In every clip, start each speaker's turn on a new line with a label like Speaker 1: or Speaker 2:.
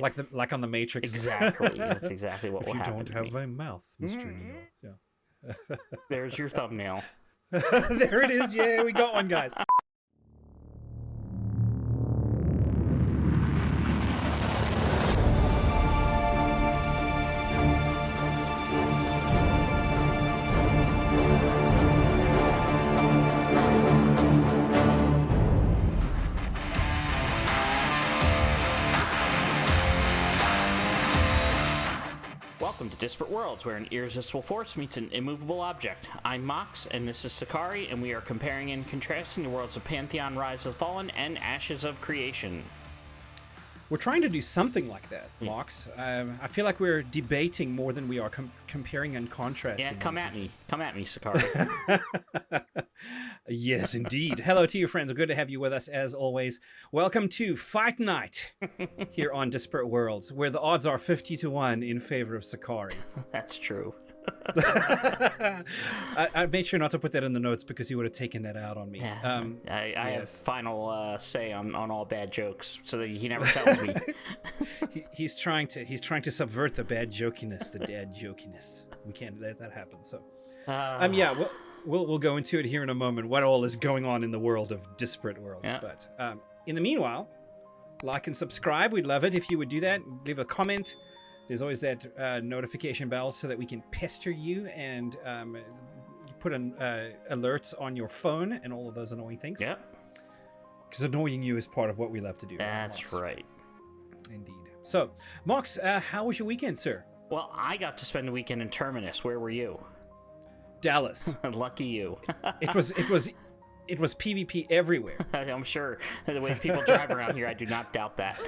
Speaker 1: like it.
Speaker 2: Like on the Matrix.
Speaker 1: Exactly. That's exactly what will happen.
Speaker 2: If you don't have a mouth, Mr. Neo. Yeah.
Speaker 1: There's your thumbnail.
Speaker 2: There it is. Yeah, we got one, guys.
Speaker 1: Welcome to Disparate Worlds, where an irresistible force meets an immovable object. I'm Mox, and this is Sechari, and we are comparing and contrasting the worlds of Pantheon, Rise of the Fallen, and Ashes of Creation.
Speaker 2: We're trying to do something like that, Mox. I feel like we're debating more than we are comparing and contrasting.
Speaker 1: Yeah, come at me. Come at me, Sechari.
Speaker 2: Yes, indeed. Hello to you, friends. Good to have you with us, as always. Welcome to Fight Night here on Disparate Worlds, where the odds are 50-1 in favor of Sechari.
Speaker 1: That's true.
Speaker 2: I made sure not to put that in the notes because he would have taken that out on me.
Speaker 1: Yeah, I have final say on all bad jokes, so that he never tells me.
Speaker 2: he's trying to subvert the bad jokiness, the dad jokiness. We can't let that happen. So, yeah, we'll go into it here in a moment. What all is going on in the world of Disparate Worlds? Yeah. But in the meanwhile, like and subscribe. We'd love it if you would do that. Leave a comment. There's always that notification bell so that we can pester you and put alerts on your phone and all of those annoying things.
Speaker 1: Yep.
Speaker 2: Because annoying you is part of what we love to do.
Speaker 1: That's right.
Speaker 2: Indeed. So, Mox, how was your weekend, sir?
Speaker 1: Well, I got to spend the weekend in Terminus. Where were you?
Speaker 2: Dallas.
Speaker 1: Lucky you.
Speaker 2: It was PvP everywhere.
Speaker 1: I'm sure. The way people drive around here, I do not doubt that.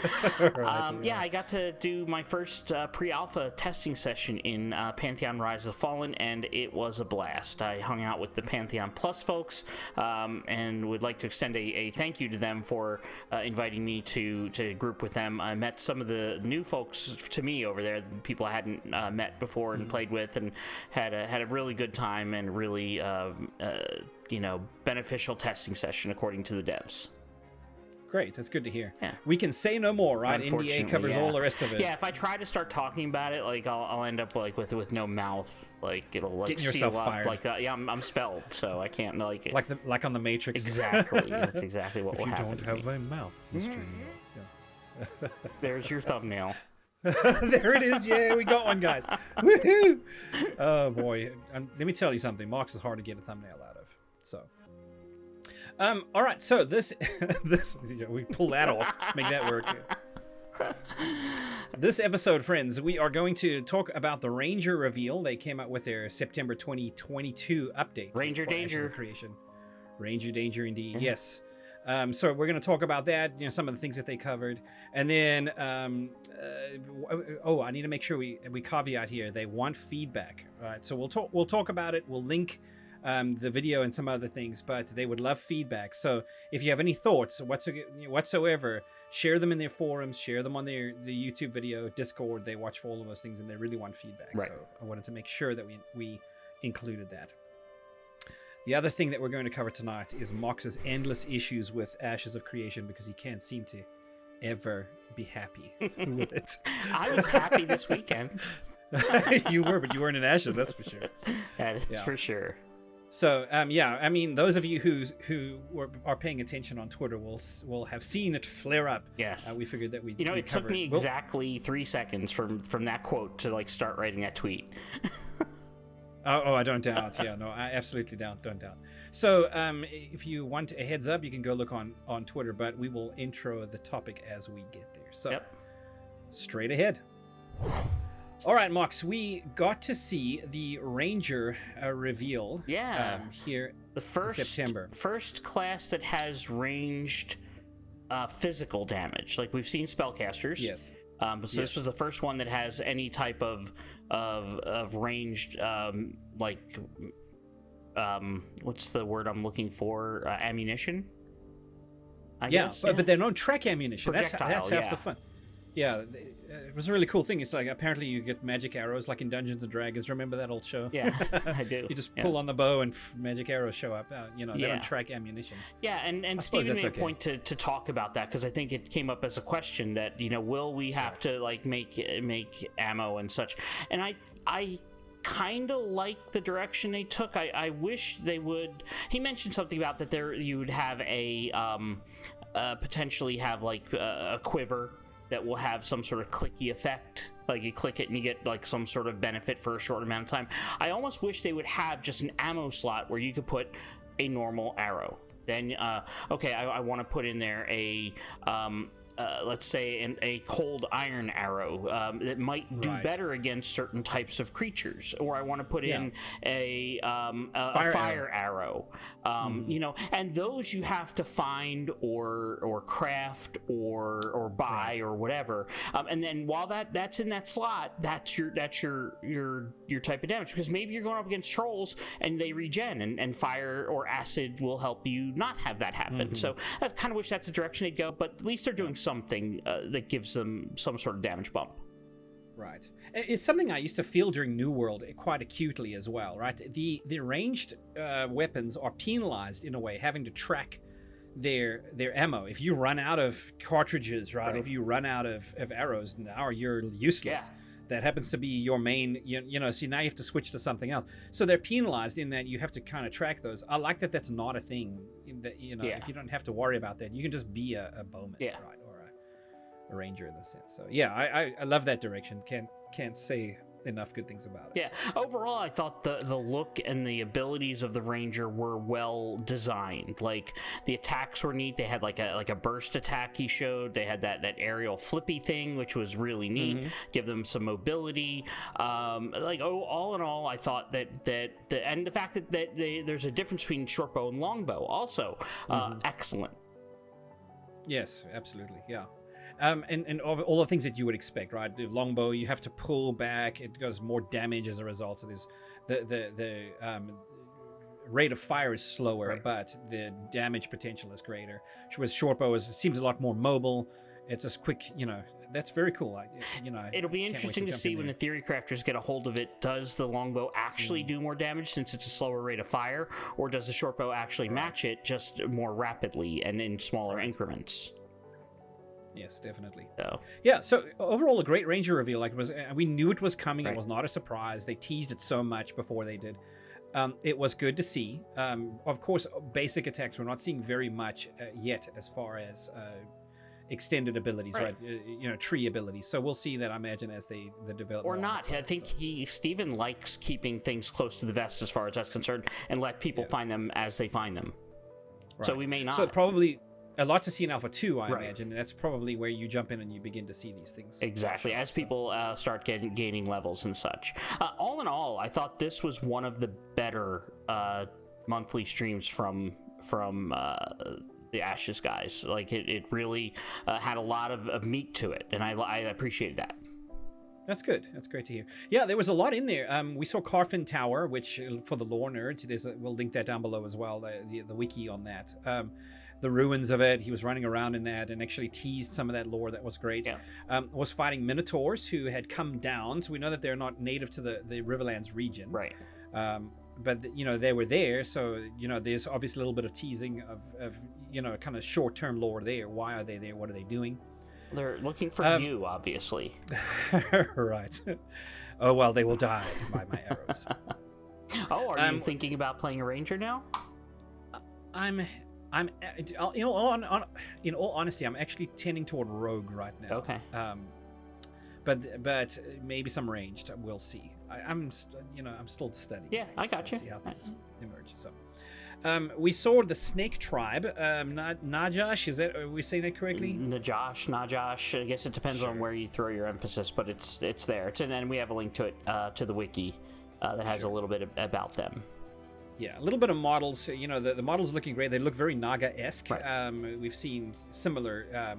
Speaker 1: Yeah, I got to do my first pre-alpha testing session in Pantheon Rise of the Fallen, and it was a blast. I hung out with the Pantheon Plus folks, and would like to extend a thank you to them for inviting me to group with them. I met some of the new folks to me over there, people I hadn't met before and played with, and had a really good time and really beneficial testing session according to the devs.
Speaker 2: Great, that's good to hear.
Speaker 1: Yeah.
Speaker 2: We can say no more, right? NDA covers all the rest of it.
Speaker 1: Yeah, if I try to start talking about it, like I'll end up like with no mouth. Like it'll like
Speaker 2: getting yourself fired.
Speaker 1: Like yeah, I'm spelled, so I can't like it.
Speaker 2: Like on the Matrix.
Speaker 1: Exactly. That's exactly what will happen.
Speaker 2: If you don't have a mouth, Mr. Neo. Yeah.
Speaker 1: There's your thumbnail.
Speaker 2: There it is. Yeah, we got one, guys. Woohoo! Oh boy, let me tell you something. Mox is hard to get a thumbnail out of. So, all right. So this we pull that off, make that work. This episode, friends, we are going to talk about the Ranger reveal. They came out with their September 2022 update.
Speaker 1: Ranger Danger
Speaker 2: creation. Ranger Danger, indeed. Yes. So we're going to talk about that. Some of the things that they covered, and then I need to make sure we caveat here. They want feedback. All right. So we'll talk about it. We'll link the video and some other things, but they would love feedback. So if you have any thoughts whatsoever, share them in their forums, share them on the YouTube video, Discord. They watch for all of those things, and they really want feedback. Right. So I wanted to make sure that we included that. The other thing that we're going to cover tonight is Mox's endless issues with Ashes of Creation, because he can't seem to ever be happy with it.
Speaker 1: I was happy this weekend.
Speaker 2: You were, but you weren't in Ashes, that's for sure.
Speaker 1: That is for sure.
Speaker 2: So, yeah, I mean, those of you who are paying attention on Twitter will have seen it flare up.
Speaker 1: Yes.
Speaker 2: We figured that we'd
Speaker 1: it took me exactly 3 seconds from that quote to, like, start writing that tweet.
Speaker 2: Oh, I don't doubt. Yeah, no, I absolutely don't doubt. So, if you want a heads up, you can go look on Twitter, but we will intro the topic as we get there. So, Straight ahead. All right, Mox, we got to see the Ranger reveal.
Speaker 1: Yeah.
Speaker 2: Here in September.
Speaker 1: First class that has ranged physical damage. Like, we've seen spellcasters.
Speaker 2: Yes.
Speaker 1: This was the first one that has any type of ranged, what's the word I'm looking for? Ammunition? I guess.
Speaker 2: But they're not track ammunition. That's half the fun. Yeah, it was a really cool thing. It's like apparently you get magic arrows like in Dungeons and Dragons. Remember that old show?
Speaker 1: Yeah, I do.
Speaker 2: You just pull on the bow and magic arrows show up. They don't track ammunition.
Speaker 1: Yeah, and Steven made a point to talk about that because I think it came up as a question that will we have to like make ammo and such, and I kind of like the direction they took. I wish they would. He mentioned something about that you would have a potentially have like a quiver that will have some sort of clicky effect. Like you click it and you get like some sort of benefit for a short amount of time. I almost wish they would have just an ammo slot where you could put a normal arrow. Then, okay, I want to put in there a let's say a cold iron arrow that might do better against certain types of creatures, or I want to put in a fire arrow. And those you have to find or craft or buy or whatever. And then while that's in that slot, that's your type of damage, because maybe you're going up against trolls and they regen, and fire or acid will help you not have that happen. So I kind of wish that's the direction they'd go, but at least they're doing something that gives them some sort of damage bump.
Speaker 2: Right. It's something I used to feel during New World quite acutely as well, right? The ranged weapons are penalized in a way, having to track their ammo. If you run out of cartridges, right? If you run out of arrows, now you're useless. Yeah. That happens to be your main, so now you have to switch to something else. So they're penalized in that you have to kind of track those. I like that that's not a thing, that, if you don't have to worry about that, you can just be a bowman, right? Or a ranger in the sense. So yeah, I love that direction. Can't say enough good things about it.
Speaker 1: Yeah, overall I thought the look and the abilities of the ranger were well designed. Like the attacks were neat. They had like a burst attack he showed. They had that aerial flippy thing, which was really neat. Give them some mobility. All in all, I thought that and the fact that there's a difference between shortbow and longbow also excellent.
Speaker 2: Yes, absolutely. Yeah. And all the things that you would expect, right? The longbow, you have to pull back; it does more damage as a result of this. The rate of fire is slower, but the damage potential is greater. Whereas shortbow seems a lot more mobile. It's just quick, That's very cool.
Speaker 1: It'll be interesting to see when the theory crafters get a hold of it. Does the longbow actually do more damage since it's a slower rate of fire, or does the shortbow actually match it just more rapidly and in smaller increments?
Speaker 2: Yes, definitely. So overall, a great ranger reveal. We knew it was coming. It was not a surprise. They teased it so much before they did. It was good to see. Of course, basic attacks, we're not seeing very much yet as far as extended abilities, right? Tree abilities. So we'll see that, I imagine, as the development.
Speaker 1: Or not. I think Steven likes keeping things close to the vest as far as that's concerned, and let people find them as they find them. Right. So we may not.
Speaker 2: So probably a lot to see in Alpha 2, I imagine. And that's probably where you jump in and you begin to see these things.
Speaker 1: Exactly, as people start gaining levels and such. All in all, I thought this was one of the better monthly streams from the Ashes guys. Like, it really had a lot of meat to it, and I appreciated that.
Speaker 2: That's good. That's great to hear. Yeah, there was a lot in there. We saw Carfin Tower, which for the lore nerds, we'll link that down below as well, the wiki on that. The ruins of it, he was running around in that and actually teased some of that lore. That was great. Was fighting minotaurs who had come down, so we know that they're not native to the Riverlands region.
Speaker 1: Right.
Speaker 2: But they were there, so there's obviously a little bit of teasing of kind of short-term lore there. Why are they there? What are they doing?
Speaker 1: They're looking for you, obviously.
Speaker 2: Right. Oh well, they will die by my arrows.
Speaker 1: Are you thinking about playing a ranger now?
Speaker 2: In all honesty, I'm actually tending toward rogue right now.
Speaker 1: Okay.
Speaker 2: But maybe some ranged. We'll see. I'm still studying.
Speaker 1: Yeah, I got you.
Speaker 2: See how things emerge. So, we saw the Snake Tribe. Najash, are we saying that correctly?
Speaker 1: Najash. I guess it depends on where you throw your emphasis, but it's there. And then we have a link to it to the wiki that has a little bit about them.
Speaker 2: Yeah, a little bit of models. The models looking great. They look very Naga-esque. Right. We've seen similar,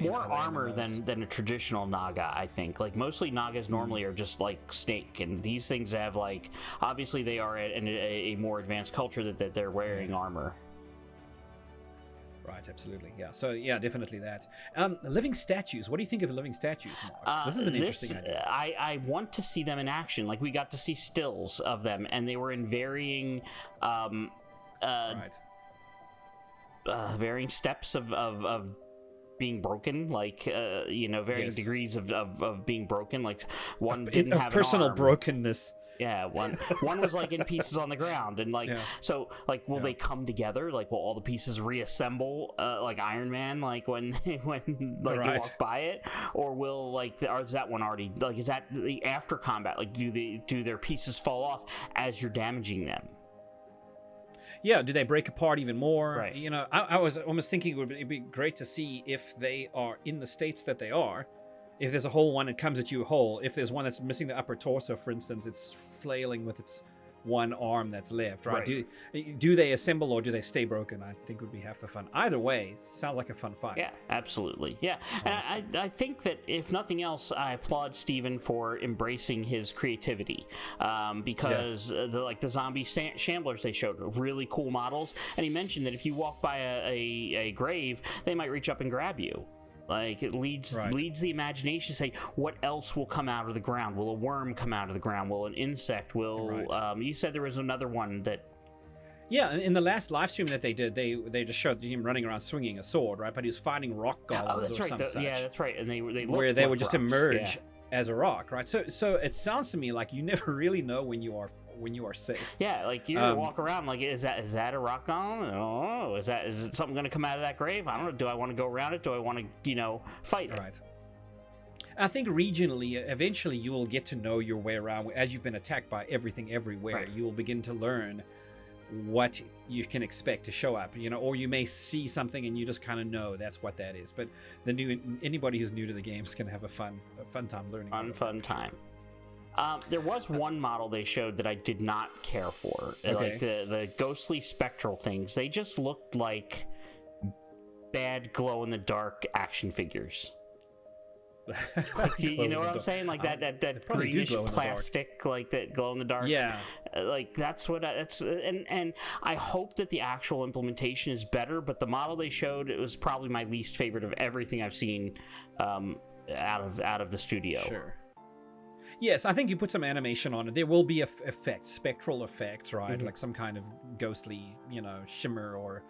Speaker 1: more armor than a traditional Naga, I think. Like, mostly Nagas normally are just like snake, and these things have, like, obviously they are a more advanced culture that they're wearing armor.
Speaker 2: Right, absolutely. Yeah. So yeah, definitely that. Living statues. What do you think of living statues, Marks? This is an interesting idea.
Speaker 1: I want to see them in action. Like, we got to see stills of them, and they were in varying varying steps of being broken, like varying degrees of being broken. Like, one didn't have
Speaker 2: personal
Speaker 1: an arm.
Speaker 2: brokenness.
Speaker 1: Yeah, one was like in pieces on the ground, and like so, like, will they come together? Like, will all the pieces reassemble, like Iron Man, like when you walk by it, or will or is that one already, like, is that the after combat? Like, do their pieces fall off as you're damaging them?
Speaker 2: Yeah, do they break apart even more?
Speaker 1: Right.
Speaker 2: You know, I was almost thinking it'd be great to see if they are in the states that they are. If there's a whole one, it comes at you whole. If there's one that's missing the upper torso, for instance, it's flailing with its one arm that's left, right? Do they assemble or do they stay broken? I think would be half the fun. Either way, sounds like a fun fight.
Speaker 1: Yeah, absolutely. Yeah, and I think that if nothing else, I applaud Steven for embracing his creativity, because the zombie shamblers they showed were really cool models, and he mentioned that if you walk by a grave, they might reach up and grab you. Like, it leads the imagination to say, what else will come out of the ground? Will a worm come out of the ground? Will an insect? Will you said there was another one that...
Speaker 2: Yeah, in the last live stream that they did, they just showed him running around swinging a sword, right? But he was fighting rock golems or something such.
Speaker 1: Yeah, that's right. And they
Speaker 2: where they would just emerge as a rock, right? So it sounds to me like you never really know when you are safe.
Speaker 1: Yeah, like, you walk around like, is that a rock golem? Oh, is it something going to come out of that grave? I don't know. Do I want to go around it? Do I want to fight it?
Speaker 2: Right. I think regionally, eventually you will get to know your way around. As you've been attacked by everything everywhere, you will begin to learn what you can expect to show up, or you may see something and you just kind of know that's what that is. But anybody who's new to the game is going to have a fun time learning.
Speaker 1: Fun time. There was one model they showed that I did not care for.
Speaker 2: Okay.
Speaker 1: Like the ghostly spectral things. They just looked like bad glow-in-the-dark action figures. Like, you know what I'm saying? Like that greenish plastic, like that glow-in-the-dark.
Speaker 2: Yeah.
Speaker 1: Like, that's what and I hope that the actual implementation is better, but the model they showed, it was probably my least favorite of everything I've seen out of the studio.
Speaker 2: Sure. Yes, I think you put some animation on it. There will be effects, spectral effects, right? Like some kind of ghostly, shimmer or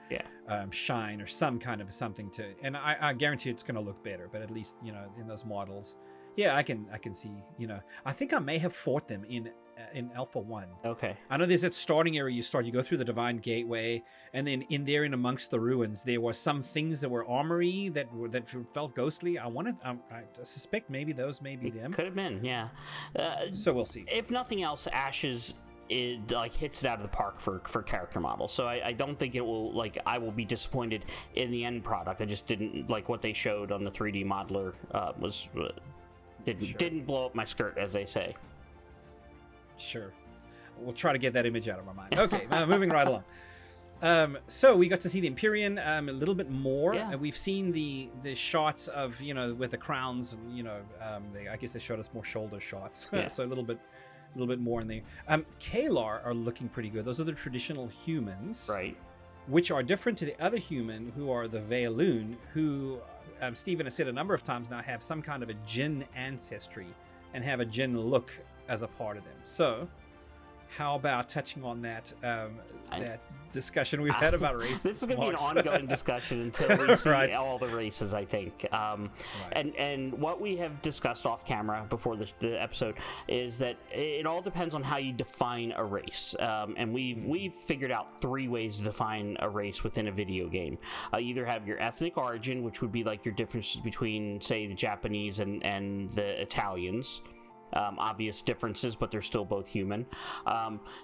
Speaker 2: shine or some kind of something to. And I guarantee it's going to look better. But at least in those models, I can see. I think I may have fought them in Alpha 1.
Speaker 1: Okay.
Speaker 2: I know there's that starting area you go through the Divine Gateway, and then in amongst the ruins, there were some things that were armory that felt ghostly. I suspect maybe those may be them.
Speaker 1: Could have been, yeah.
Speaker 2: So we'll see.
Speaker 1: If nothing else, Ashes hits it out of the park for character models. So I don't think it will, I will be disappointed in the end product. I just didn't like what they showed on the 3D modeler. Didn't blow up my skirt, as they say.
Speaker 2: Sure. We'll try to get that image out of our mind. Okay, moving right along. So we got to see the Empyrean a little bit more.
Speaker 1: Yeah.
Speaker 2: We've seen the shots of, with the crowns, and, I guess they showed us more shoulder shots.
Speaker 1: Yeah.
Speaker 2: So a little bit more in there. Kalar are looking pretty good. Those are the traditional humans.
Speaker 1: Right.
Speaker 2: Which are different to the other human, who are the Veilun, who, Stephen has said a number of times now, have some kind of a Jinn ancestry and have a Jinn look as a part of them. So how about touching on that that discussion we've had about races?
Speaker 1: This is going to be an ongoing discussion until we see all the races, I think. And what we have discussed off camera before the episode is that it all depends on how you define a race. And we've figured out 3 ways to define a race within a video game. You either have your ethnic origin, which would be like your differences between, say, the Japanese and the Italians. Obvious differences, but they're still both human.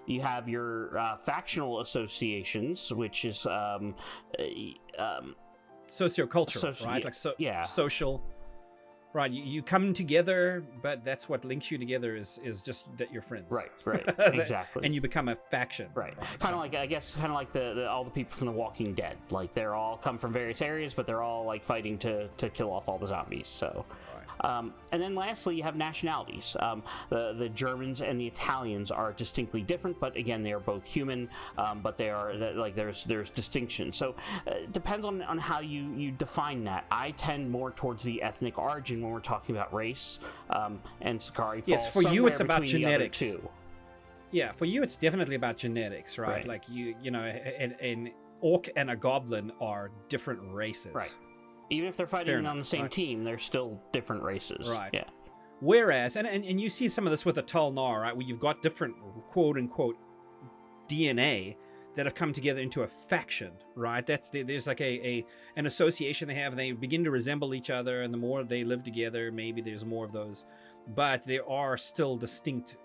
Speaker 1: You have your factional associations, which is
Speaker 2: sociocultural, right? Like social. Right, you come together, but that's what links you together is just that you're friends.
Speaker 1: Right, exactly.
Speaker 2: And you become a faction.
Speaker 1: Right. Kind of like, I guess, the all the people from The Walking Dead. Like, they're all come from various areas, but they're all, like, fighting to kill off all the zombies, so... And then lastly, you have nationalities. The Germans and the Italians are distinctly different, but again, they are both human, but they are, like, there's distinction. So it depends on how you define that. I tend more towards the ethnic origin when we're talking about race, and Sechari falls
Speaker 2: for you, it's about genetics.
Speaker 1: Too.
Speaker 2: Yeah, for you, it's definitely about genetics, right? Like, you know, an orc and a goblin are different races.
Speaker 1: Right. Even if they're fighting on the same team, they're still different races.
Speaker 2: Right.
Speaker 1: Yeah.
Speaker 2: Whereas, and you see some of this with the Talnar, right, where you've got different quote-unquote DNA that have come together into a faction, right? There's like an association they have, and they begin to resemble each other, and the more they live together, maybe there's more of those. But there are still distinct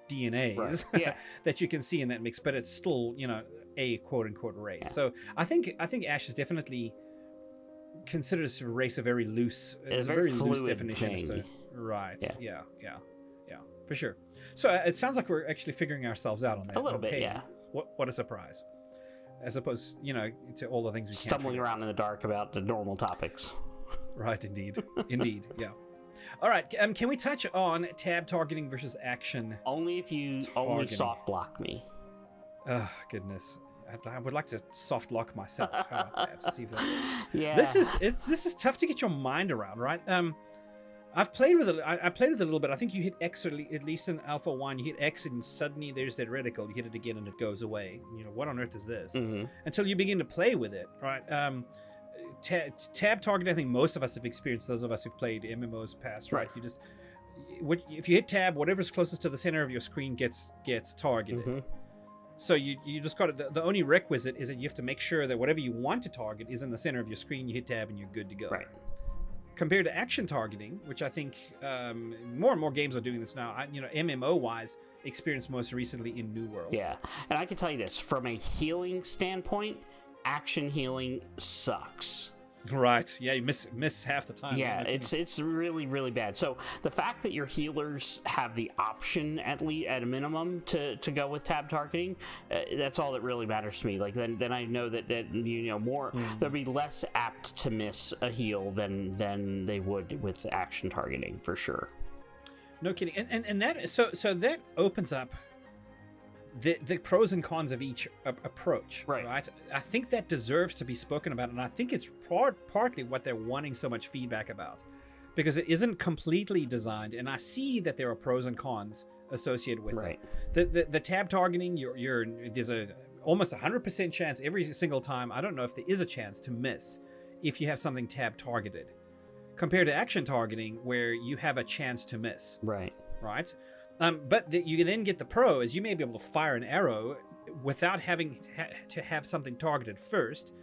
Speaker 2: DNAs that you can see in that mix, but it's still, you know, a quote-unquote race. Yeah. So I think Ash is definitely... considers race a very loose, it's a very loose definition. So, right. Yeah, for sure. So it sounds like we're actually figuring ourselves out on that.
Speaker 1: A little bit, yeah.
Speaker 2: What a surprise. As opposed, you know, to all the things we
Speaker 1: stumbling around in the dark about the normal topics.
Speaker 2: Right, indeed. Indeed, yeah. All right, can we touch on tab targeting versus action?
Speaker 1: Only if you only soft lock me.
Speaker 2: Oh, goodness. I would like to soft lock myself. How about that? See if that...
Speaker 1: Yeah.
Speaker 2: This is tough to get your mind around, right? I've played with it. I played with it a little bit. I think you hit X, or at least in Alpha 1, you hit X and suddenly there's that reticle. You hit it again and it goes away. You know, what on earth is this?
Speaker 1: Mm-hmm.
Speaker 2: Until you begin to play with it, right? Tab targeting, I think most of us have experienced, those of us who've played MMOs past, right? You just... if you hit tab, whatever's closest to the center of your screen gets targeted.
Speaker 1: Mm-hmm.
Speaker 2: So you just got to, the only requisite is that you have to make sure that whatever you want to target is in the center of your screen. You hit tab and you're good to go.
Speaker 1: Right.
Speaker 2: Compared to action targeting, which I think more and more games are doing this now. MMO-wise, experienced most recently in New World.
Speaker 1: Yeah, and I can tell you this, from a healing standpoint, action healing sucks.
Speaker 2: Right. Yeah, you miss half the time.
Speaker 1: Yeah, it's really, really bad. So the fact that your healers have the option at a minimum to go with tab targeting, that's all that really matters to me. Like then I know that you know more, they'll be less apt to miss a heal than they would with action targeting for sure.
Speaker 2: No kidding. And that so that opens up the pros and cons of each approach, right? I think that deserves to be spoken about, and I think it's partly what they're wanting so much feedback about, because it isn't completely designed, and I see that there are pros and cons associated with it. The tab targeting, there's a almost 100% chance every single time. I don't know if there is a chance to miss if you have something tab targeted, compared to action targeting where you have a chance to miss. Right. But you then get the pro is you may be able to fire an arrow without having to have something targeted first,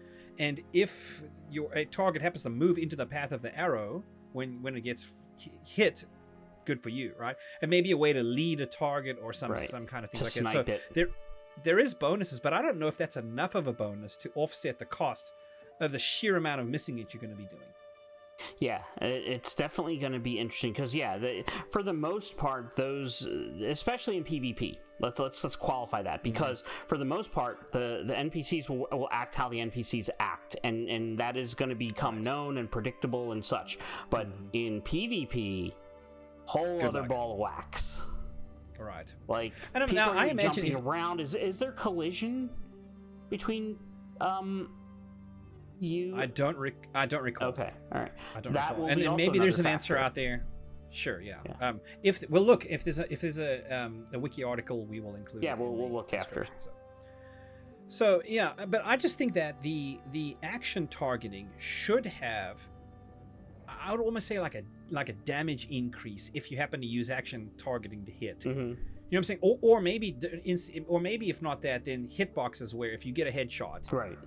Speaker 2: and if your target happens to move into the path of the arrow when it gets hit, good for you, right? And maybe a way to lead a target or some kind of thing like that. So there is bonuses, but I don't know if that's enough of a bonus to offset the cost of the sheer amount of missing it you're going to be doing.
Speaker 1: Yeah, it's definitely going to be interesting because for the most part, those, especially in PvP, let's qualify that, because for the most part, the NPCs will act how the NPCs act, and that is going to become known and predictable and such. But in PvP, whole other ball of wax.
Speaker 2: Right.
Speaker 1: Like,
Speaker 2: I don't know. I imagine
Speaker 1: jumping around. Is there collision between you?
Speaker 2: I don't recall.
Speaker 1: Okay, all right.
Speaker 2: I don't recall. And maybe there's an answer out there. Sure, yeah. If there's a wiki article, we will include.
Speaker 1: Yeah, we'll look after.
Speaker 2: So yeah, but I just think that the action targeting should have, I would almost say like a damage increase if you happen to use action targeting to hit. Mm-hmm. You know what I'm saying? Or maybe if not that, then hitboxes where if you get a headshot,
Speaker 1: right,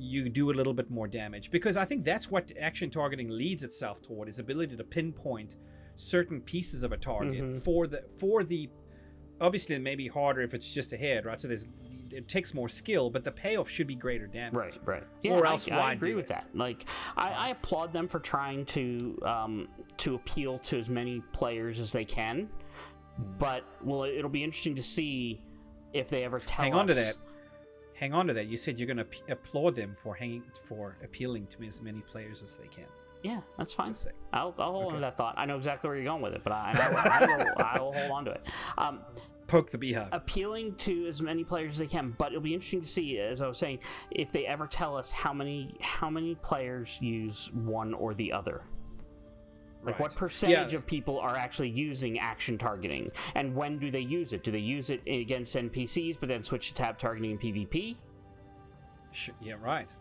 Speaker 2: you do a little bit more damage, because I think that's what action targeting leads itself toward, is ability to pinpoint certain pieces of a target for the obviously it may be harder if it's just a head, right? So there's it takes more skill, but the payoff should be greater damage.
Speaker 1: Right. Yeah,
Speaker 2: or else why
Speaker 1: I agree with
Speaker 2: it?
Speaker 1: that. Like, I applaud them for trying to appeal to as many players as they can. But it'll be interesting to see if they ever tell us.
Speaker 2: Hang on to that. You said you're going to applaud them for appealing to as many players as they can.
Speaker 1: Yeah, that's fine. I'll hold on
Speaker 2: Okay.
Speaker 1: to that thought. I know exactly where you're going with it, but I will hold on to it.
Speaker 2: Poke the beehive.
Speaker 1: Appealing to as many players as they can, but it'll be interesting to see, as I was saying, if they ever tell us how many players use one or the other. Like, what percentage of people are actually using action targeting, and when do they use it? Do they use it against NPCs, but then switch to tab targeting in PvP?
Speaker 2: Yeah, right.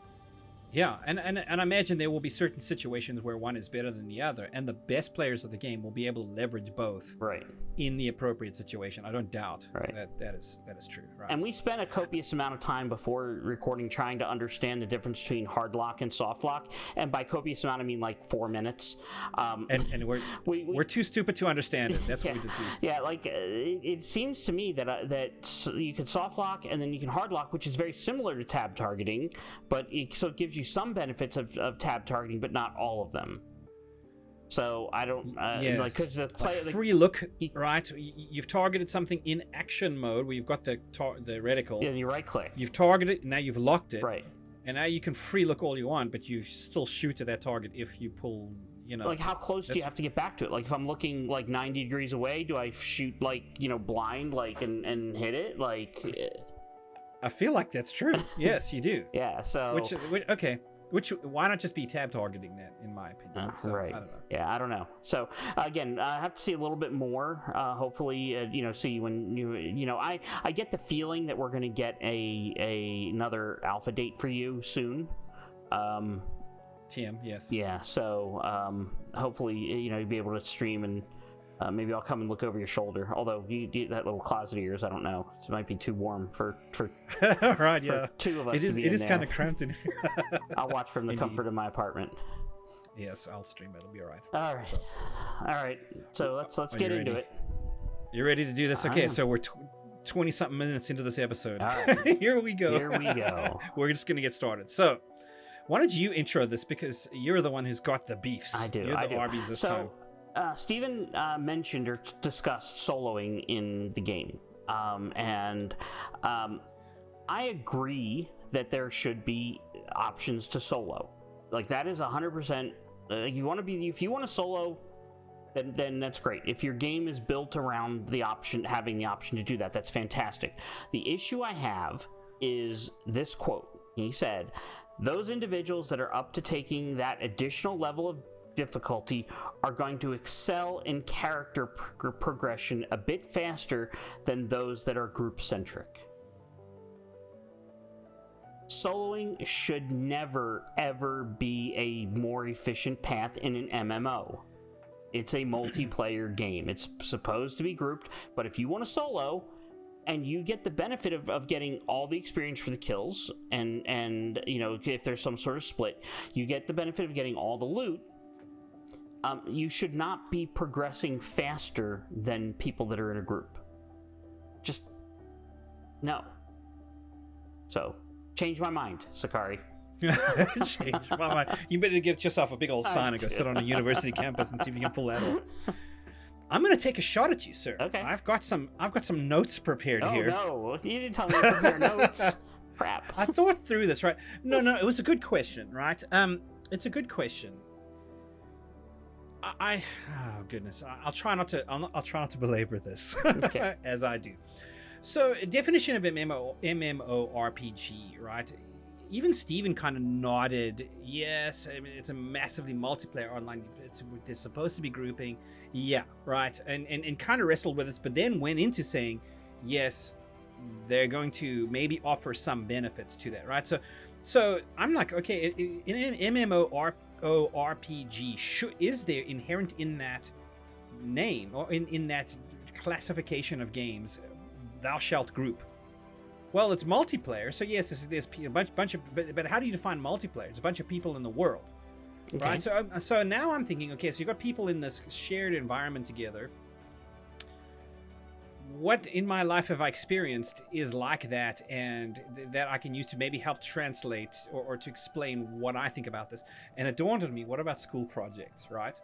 Speaker 2: Yeah, and I imagine there will be certain situations where one is better than the other, and the best players of the game will be able to leverage both in the appropriate situation. I don't doubt that is true. Right.
Speaker 1: And we spent a copious amount of time before recording trying to understand the difference between hard lock and soft lock, and by copious amount I mean like 4 minutes.
Speaker 2: And we're too stupid to understand it. That's what we did.
Speaker 1: Yeah, like it seems to me that you can soft lock and then you can hard lock, which is very similar to tab targeting, but so it gives you some benefits of tab targeting, but not all of them. So I don't like, because the player
Speaker 2: free look, right? You've targeted something in action mode where you've got the reticle.
Speaker 1: Yeah, you right click.
Speaker 2: You've targeted, now you've locked it.
Speaker 1: Right.
Speaker 2: And now you can free look all you want, but you still shoot at that target if you pull.
Speaker 1: Like, how close do you have to get back to it? Like, if I'm looking like 90 degrees away, do I shoot like blind and hit it? Like,
Speaker 2: I feel like that's true. Yes, you do.
Speaker 1: Yeah. So
Speaker 2: why not just be tab targeting that, in my opinion?
Speaker 1: Right.
Speaker 2: I don't know.
Speaker 1: Yeah, I don't know. So again, I have to see a little bit more. Hopefully, see when I get the feeling that we're going to get another alpha date for you soon.
Speaker 2: TM, yes.
Speaker 1: Yeah. So hopefully, you'll be able to stream, and maybe I'll come and look over your shoulder. Although that little closet of yours, I don't know. It might be too warm for
Speaker 2: right.
Speaker 1: For two of us.
Speaker 2: It is kind of cramped in here.
Speaker 1: I'll watch from the comfort of my apartment.
Speaker 2: Yes, I'll stream it. It'll be all right.
Speaker 1: All right. So let's get into it.
Speaker 2: You ready to do this? Okay, so we're 20-something minutes into this episode.
Speaker 1: All right.
Speaker 2: Here we go. We're just gonna get started. So, why don't you intro this, because you're the one who's got the beefs.
Speaker 1: I do.
Speaker 2: You're the Arby's this time.
Speaker 1: Steven mentioned or discussed soloing in the game, and I agree that there should be options to solo. Like, that is 100%. If you want to solo, then that's great. If your game is built around having the option to do that, that's fantastic. The issue I have is this quote. He said, "Those individuals that are up to taking that additional level of difficulty are going to excel in character progression a bit faster than those that are group-centric." Soloing should never, ever be a more efficient path in an MMO. It's a multiplayer game. It's supposed to be grouped, but if you want to solo, and you get the benefit of getting all the experience for the kills, and if there's some sort of split, you get the benefit of getting all the loot, you should not be progressing faster than people that are in a group. Just no. So, change my mind, Sechari.
Speaker 2: Change my mind. You better get yourself a big old sign and go sit on a university campus and see if you can pull that off. I'm going to take a shot at you, sir.
Speaker 1: Okay.
Speaker 2: I've got some notes prepared here.
Speaker 1: Oh, no. You didn't tell me to prepare notes. Crap.
Speaker 2: I thought through this, right? No, it was a good question, right? It's a good question. Oh goodness. I'll try not to belabor this.
Speaker 1: Okay.
Speaker 2: As I do. So, definition of MMORPG, right? Even Steven kind of nodded, yes, I mean, it's a massively multiplayer online, it's supposed to be grouping, yeah, right, and kind of wrestled with it, but then went into saying, yes, they're going to maybe offer some benefits to that, right? So I'm like, okay, in an MMORPG, is there inherent in that name, or in that classification of games, thou shalt group? Well, it's multiplayer, so yes, there's a bunch of, but how do you define multiplayer? It's a bunch of people in the world, okay. Right? So now I'm thinking, okay, so you've got people in this shared environment together. what in my life have I experienced is like that, and that I can use to maybe help translate or to explain what I think about this. And it dawned on me, what about school projects, right?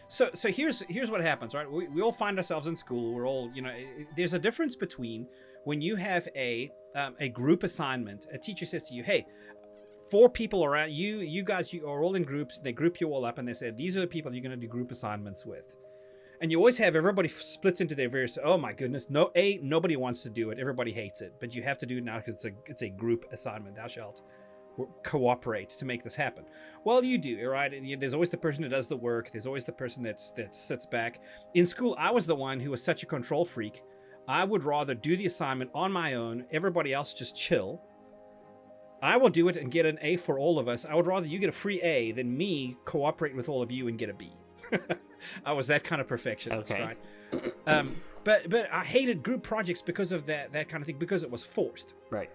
Speaker 2: So here's what happens, right? We all find ourselves in school. We're all, there's a difference between when you have a group assignment. A teacher says to you, hey, 4 people around you guys, you are all in groups. They group you all up and they say, these are the people you're going to do group assignments with. And you always have everybody splits into their various, oh my goodness, nobody wants to do it. Everybody hates it, but you have to do it now because it's a group assignment. Thou shalt cooperate to make this happen. Well, you do, right? There's always the person who does the work. There's always the person that sits back. In school, I was the one who was such a control freak. I would rather do the assignment on my own. Everybody else just chill. I will do it and get an A for all of us. I would rather you get a free A than me cooperate with all of you and get a B. I was that kind of perfectionist,
Speaker 1: okay.
Speaker 2: Right? But I hated group projects because of that kind of thing, because it was forced.
Speaker 1: Right.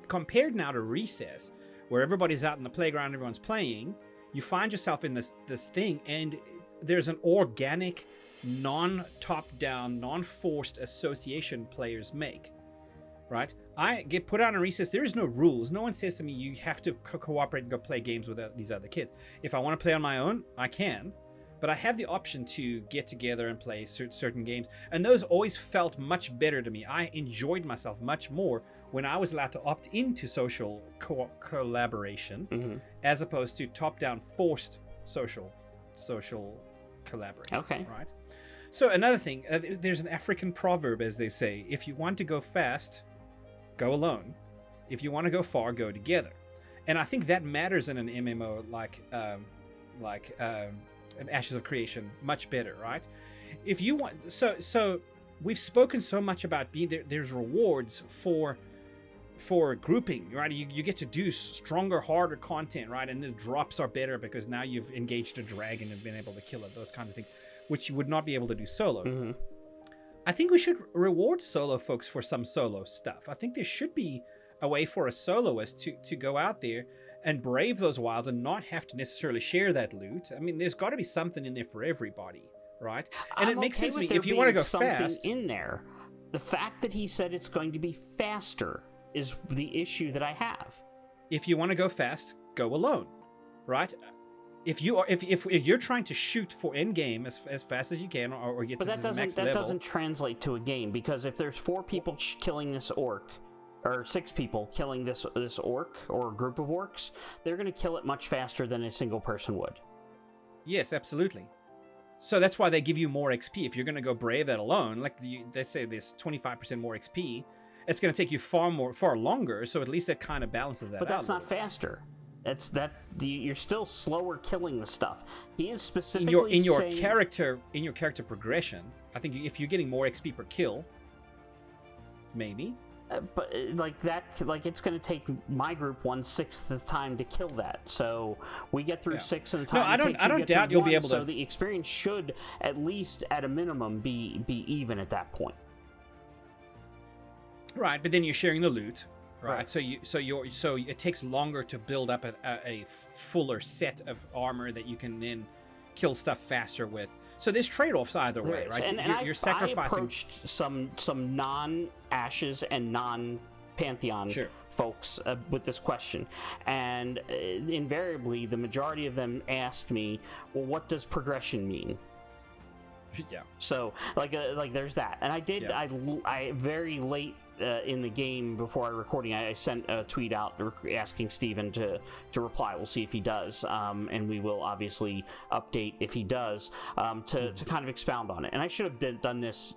Speaker 2: Compared now to recess, where everybody's out in the playground, everyone's playing, you find yourself in this thing, and there's an organic, non-top-down, non-forced association players make. Right? I get put out in recess. There's no rules. No one says to me, you have to cooperate and go play games with these other kids. If I want to play on my own, I can. But I have the option to get together and play certain games. And those always felt much better to me. I enjoyed myself much more when I was allowed to opt into social collaboration, as opposed to top-down forced social collaboration.
Speaker 1: Okay.
Speaker 2: Right? So another thing, there's an African proverb, as they say, if you want to go fast, go alone. If you want to go far, go together. And I think that matters in an MMO like Ashes of Creation much better, right? If you want, so we've spoken so much about being there. There's rewards for grouping, right? You get to do stronger, harder content, right? And the drops are better because now you've engaged a dragon and been able to kill it. Those kinds of things, which you would not be able to do solo. I think we should reward solo folks for some solo stuff. I think there should be a way for a soloist to go out there and brave those wilds and not have to necessarily share that loot. I mean, there's got to be something in there for everybody, right? And it makes sense to me. If you want to go fast,
Speaker 1: in there, the fact that he said it's going to be faster is the issue that I have.
Speaker 2: If you want to go fast, go alone, right? If you're trying to shoot for end game as fast as you can, or get to the next level,
Speaker 1: but that doesn't translate to a game, because if there's 4 people killing this orc, or 6 people killing this orc or a group of orcs, they're going to kill it much faster than a single person would.
Speaker 2: Yes, absolutely. So that's why they give you more XP. If you're going to go brave that alone, like they say there's 25% more XP, it's going to take you far longer. So at least that kind of balances that out.
Speaker 1: But that's not faster. It's that you're still slower killing the stuff. He is specifically
Speaker 2: in your character progression. I think if you're getting more XP per kill, maybe.
Speaker 1: But it's going to take my group 1/6 the time to kill that. So we get through 6 in the time.
Speaker 2: No, I don't doubt you'll be able to.
Speaker 1: So the experience should, at least at a minimum, be even at that point.
Speaker 2: Right, but then you're sharing the loot. Right. So it takes longer to build up a fuller set of armor that you can then kill stuff faster with. So there's trade-offs either way, right?
Speaker 1: And
Speaker 2: you're sacrificing.
Speaker 1: I approached some non-Ashes and non-Pantheon folks with this question, and invariably the majority of them asked me, "Well, what does progression mean?"
Speaker 2: Yeah.
Speaker 1: So like there's that, and I did. Yeah. I very late in the game before our recording, I sent a tweet out asking Steven to reply. We'll see if he does, and we will obviously update if he does to kind of expound on it. And I should have done this,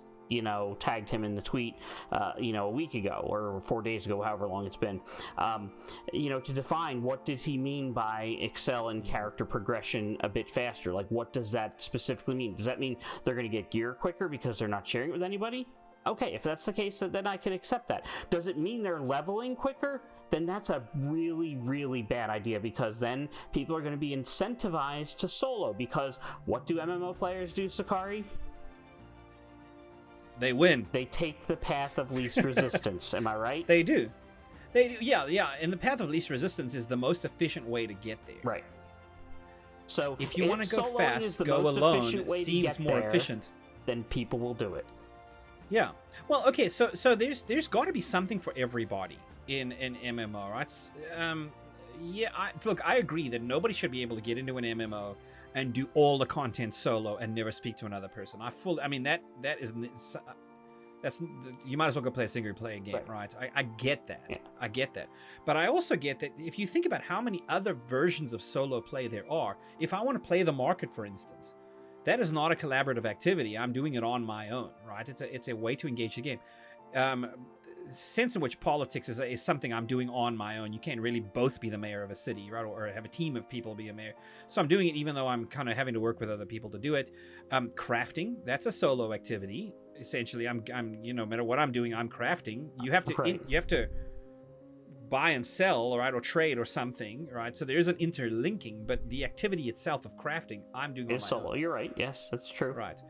Speaker 1: tagged him in the tweet, a week ago or 4 days ago, however long it's been, to define what does he mean by excel in character progression a bit faster. Like, what does that specifically mean? Does that mean they're going to get gear quicker because they're not sharing it with anybody? Okay, if that's the case, then I can accept that. Does it mean they're leveling quicker? Then that's a really, really bad idea, because then people are going to be incentivized to solo, because what do MMO players do, Sechari?
Speaker 2: They win.
Speaker 1: They take the path of least resistance. Am I right?
Speaker 2: They do. Yeah. And the path of least resistance is the most efficient way to get there.
Speaker 1: Right. So
Speaker 2: if you want to go fast, go alone. It seems more efficient.
Speaker 1: Then people will do it.
Speaker 2: Yeah. Well, okay. So there's got to be something for everybody in an MMO, right? Yeah. Look, I agree that nobody should be able to get into an MMO and do all the content solo and never speak to another person. I mean that is. That's you might as well go play a single player game, right? I get that. Yeah. I get that. But I also get that if you think about how many other versions of solo play there are, if I want to play the market, for instance, that is not a collaborative activity. I'm doing it on my own, right? It's a way to engage the game. Sense in which politics is something I'm doing on my own. You can't really both be the mayor of a city, right? Or have a team of people be a mayor. So I'm doing it even though I'm kind of having to work with other people to do it. Crafting, that's a solo activity. Essentially, I'm no matter what I'm doing, I'm crafting. You have to buy and sell, right, or trade or something, right? So there is an interlinking, but the activity itself of crafting, I'm doing on my
Speaker 1: solo.
Speaker 2: own.
Speaker 1: You're right. Yes, that's true.
Speaker 2: Right.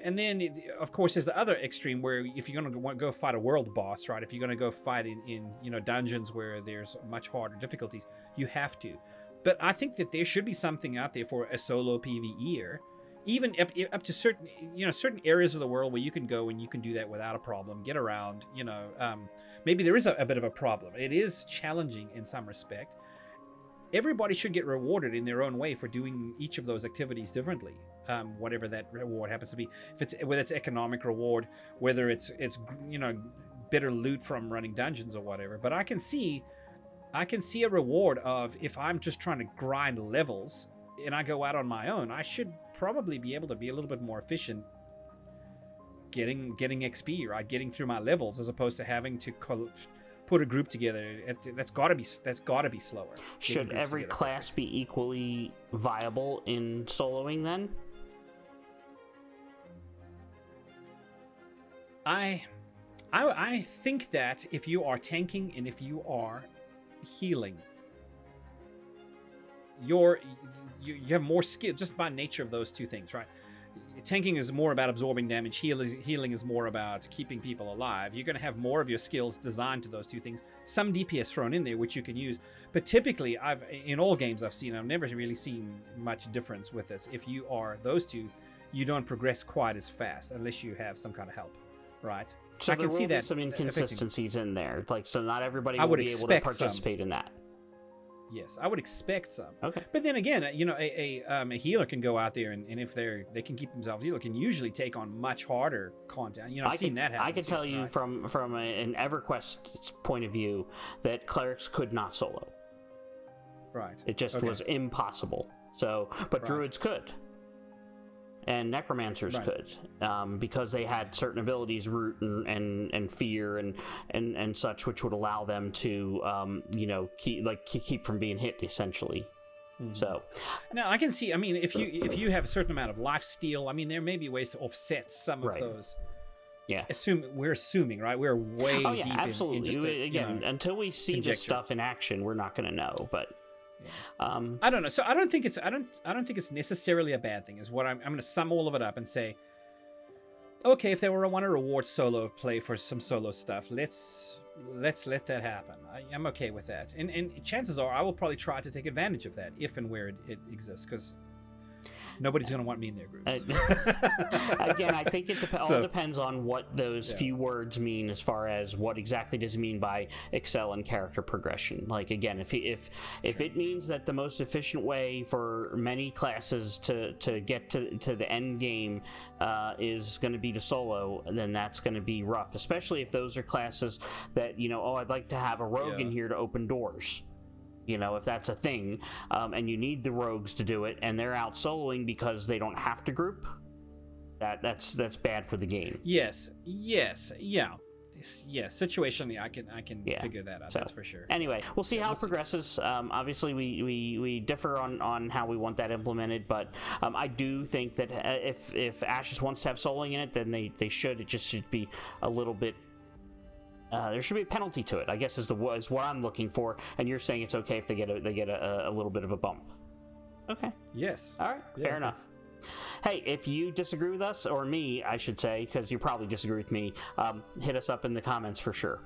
Speaker 2: And then, of course, there's the other extreme where if you're going to go fight a world boss, right? If you're going to go fight in dungeons where there's much harder difficulties, you have to. But I think that there should be something out there for a solo PvEer, even up to certain areas of the world where you can go and you can do that without a problem, get around. Maybe there is a bit of a problem. It is challenging in some respect. Everybody should get rewarded in their own way for doing each of those activities differently. Whatever that reward happens to be, whether it's economic reward, whether it's better loot from running dungeons or whatever. But I can see a reward of if I'm just trying to grind levels and I go out on my own, I should probably be able to be a little bit more efficient getting XP, right? Getting through my levels as opposed to having to put a group together. That's got to be slower.
Speaker 1: Should every class be equally viable in soloing then?
Speaker 2: I think that if you are tanking and if you are healing, you have more skill just by nature of those two things, right? Tanking is more about absorbing damage. Healing is more about keeping people alive. You're going to have more of your skills designed to those two things. Some DPS thrown in there, which you can use. But typically, in all games I've never really seen much difference with this. If you are those two, you don't progress quite as fast unless you have some kind of help, right?
Speaker 1: So I can see that some inconsistencies in there. So not everybody will be able to participate in that.
Speaker 2: Yes, I would expect some.
Speaker 1: Okay.
Speaker 2: But then again, a healer can go out there and if they can keep themselves healer, can usually take on much harder content. I've seen that happen.
Speaker 1: I can tell you from an EverQuest point of view that clerics could not solo.
Speaker 2: Right.
Speaker 1: It just was impossible. So, but druids could. And necromancers could, because they had certain abilities, root and fear and such, which would allow them to, keep from being hit essentially. Mm-hmm. So,
Speaker 2: now I can see. I mean, if you have a certain amount of life steal, I mean, there may be ways to offset some of those. Yeah. We're assuming, right? We're way deep
Speaker 1: absolutely. Until we see this stuff in action, we're not going to know, but.
Speaker 2: Yeah. I don't know. So I don't think it's necessarily a bad thing. Is what I'm going to sum all of it up and say, okay, if they want to reward solo play for some solo stuff, let's let that happen. I'm okay with that. And chances are I will probably try to take advantage of that if and where it exists, because nobody's going to want me in their groups.
Speaker 1: Again, I think it all depends on what those few words mean as far as what exactly does it mean by excel in character progression. Like, again, if it means that the most efficient way for many classes to get to the end game is going to be to solo, then that's going to be rough, especially if those are classes that, I'd like to have a rogue in here to open doors. If that's a thing, and you need the rogues to do it, and they're out soloing because they don't have to group, that's bad for the game.
Speaker 2: Yes, situationally, I can figure that out. That's for sure.
Speaker 1: Anyway, we'll see how it progresses. Obviously, we differ on how we want that implemented, but I do think that if Ashes wants to have soloing in it, then they should. It just should be a little bit. There should be a penalty to it, I guess, is what I'm looking for. And you're saying it's okay if they get a little bit of a bump. Okay.
Speaker 2: Yes.
Speaker 1: All right. Fair enough. Hey, if you disagree with us, or me, I should say, because you probably disagree with me, hit us up in the comments for sure.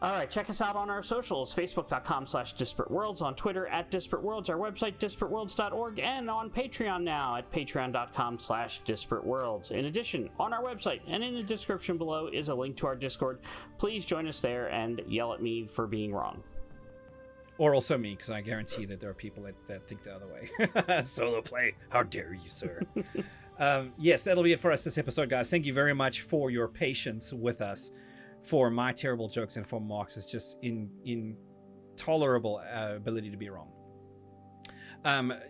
Speaker 1: All right, check us out on our socials, facebook.com/disparateworlds, on Twitter @disparateworlds, our website, disparateworlds.org, and on Patreon now at patreon.com/disparateworlds. In addition, on our website and in the description below is a link to our Discord. Please join us there and yell at me for being wrong.
Speaker 2: Or also me, because I guarantee that there are people that think the other way. Solo play, how dare you, sir. Yes, that'll be it for us this episode, guys. Thank you very much for your patience with us, for my terrible jokes, and for Mox's just intolerable ability to be wrong.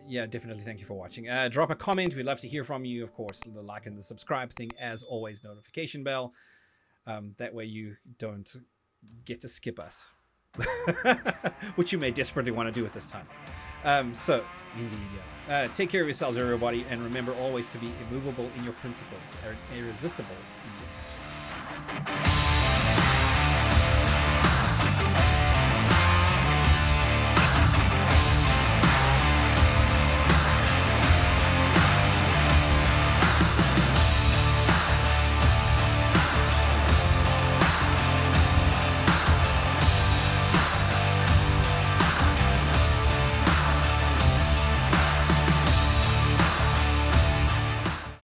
Speaker 2: Yeah, definitely thank you for watching. Drop a comment. We'd love to hear from you. Of course, the like and the subscribe thing, as always, notification bell. That way you don't get to skip us. Which you may desperately want to do at this time. So, indeed, yeah. Take care of yourselves, everybody, and remember always to be immovable in your principles, and irresistible in your actions.